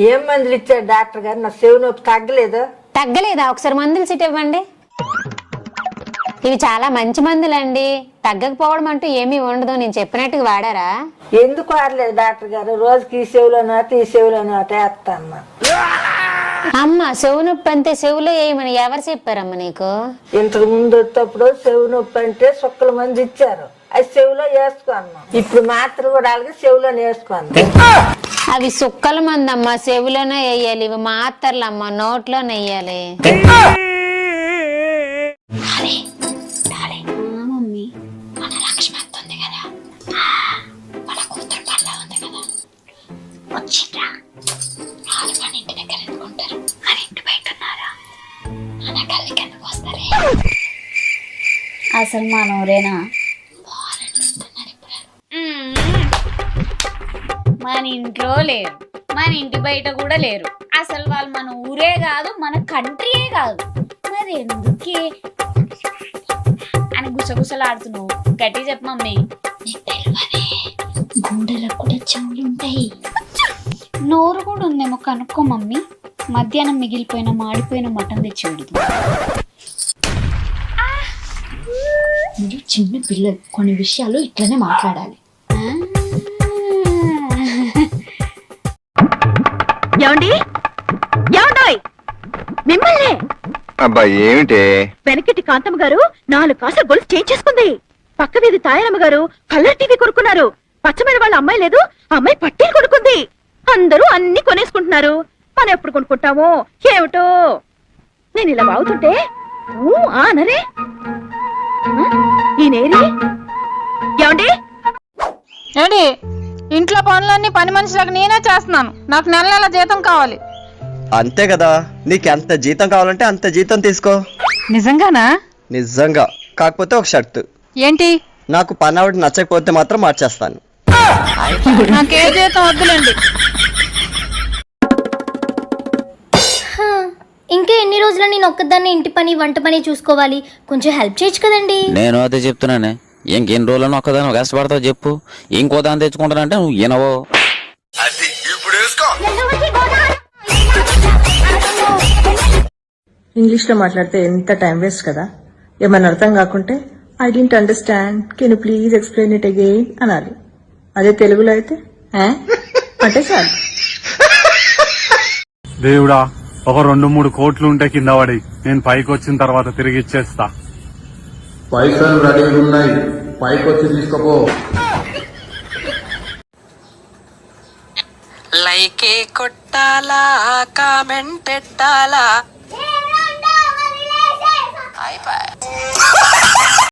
ఏం మందులు ఇచ్చారు డాక్టర్ గారు? నా చెవి నొప్పి తగ్గలేదా? ఒకసారి మందులు సిట్ ఇవ్వండి. ఇవి చాలా మంచి మందులండి. తగ్గకపోవడం అంటూ ఏమీ ఉండదు. నేను చెప్పినట్టుగా వాడారా? ఎందుకు వాడలేదు డాక్టర్ గారు? రోజుకి ఈ చెవిలో నాట ఈ చెవిలో నాట వేస్తాను. అమ్మ చెవు నొప్పి అంతే చెవులో వేయమని ఎవరు చెప్పారమ్మ నీకు? ఇంతకు ముందు వచ్చేటప్పుడు చెవి నొప్పి అంటే సుక్కల మంది ఇచ్చారు, అది చెవిలో వేసుకున్నాం. ఇప్పుడు మాత్రం కూడా అలాగే చెవిలో వేసుకున్నాం. అవి సుక్కల మంది అమ్మ, చెవిలోనే వేయాలి. ఇవి మాత్రలమ్మ, నోట్లోనే వేయాలి. మమ్మీ మన లక్ష్మి ఉంది కదా, మన కూతురు పళ్ళ ఉంది కదా, వచ్చిండ్రా. వాళ్ళు మన ఇంటి దగ్గర ఎందుకుంటారు? మన ఇంటి బయట ఉన్నారా? మన కళ్ళకి ఎందుకు వస్తారే? అసలు మా నూరేనా? మన ఇంట్లో లేరు, మన ఇంటి బయట కూడా లేరు. అసలు వాళ్ళు మన ఊరే కాదు, మన కంట్రీయే కాదు. మరి ఎందుకే అని గుసగుసలాడుతున్నావు? గట్టి చెప్పు మమ్మీ. గూడలకు కూడా చెవులు ఉంటాయి. నోరు కూడా ఉందేమో కనుక్కో మమ్మీ. మధ్యాహ్నం మిగిలిపోయిన మాడిపోయిన మటన్ తెచ్చేడు. మీరు చిన్న పిల్లలు, కొన్ని విషయాలు ఇట్లనే మాట్లాడాలి. ఏమండి? ఏమండోయ్ మిమ్మల్ని? అబ్బాయి ఏమిటే? వెనకటి కాంతమ్మ గారు 4 కాసుల గొలుసు చేంజ్ చేసుకుంది. పక్క వీధి తాయారమ్మ గారు కలర్ టీవీ కొనుక్కున్నారు. పచ్చమైన వాళ్ళ అమ్మాయి లేదు, అమ్మాయి పట్టీలు కొనుక్కుంది. అందరూ అన్ని కొనేసుకుంటున్నారు. మనం ఎప్పుడు కొనుక్కుంటామో ఏమిటో. నేను ఇలా బాగుతుంటే అనరే ఈయనేరి. ఏమండి? ఏంటి ఇంట్లో పనులన్నీ పని మనిషిలాగా నేనే చేస్తున్నాను. నాకు నెల నెల జీతం కావాలి. అంతే కదా, నీకు ఎంత జీతం కావాలంటే అంత జీతం తీసుకో. నిజంగానా? నిజంగా. కాకపోతే ఒక షర్తు. ఏంటి? నాకు పని ఆవిడ నచ్చకపోతే మాత్రం మార్చేస్తాను. నాకే జీతం వద్దులేండి. ఇంకా ఎన్ని రోజులు నేను ఒక్కదాన్ని ఇంటి పని వంట పని చూసుకోవాలి? కొంచెం హెల్ప్ చేయొచ్చు కదండి. నేను అదే చెప్తున్నానే, ఇంకెన్ని రోజులను ఒక్కదాన్ని కష్టపడతావు చెప్పు. ఇంకో దాన్ని తెచ్చుకుంటానంటే నువ్వు వినవో. ఇంగ్లీష్ లో మాట్లాడితే ఎంత టైం వేస్ట్ కదా. ఏమన్నా అర్థం కాకుంటే I didn't understand, can you please explain it again అనాలి. అదే తెలుగులో అయితే అంటే చాలు. దేవుడా, ఒక 2-3 కోట్లు ఉంటే కింద పడి నేను పైకి వచ్చిన తర్వాత తిరిగి ఇచ్చేస్తా. పైసలు రెడీగా ఉన్నాయి, పైకి వచ్చి తీసుకోపో. లైకే కొట్టాలా, కామెంట్ పెట్టాలా.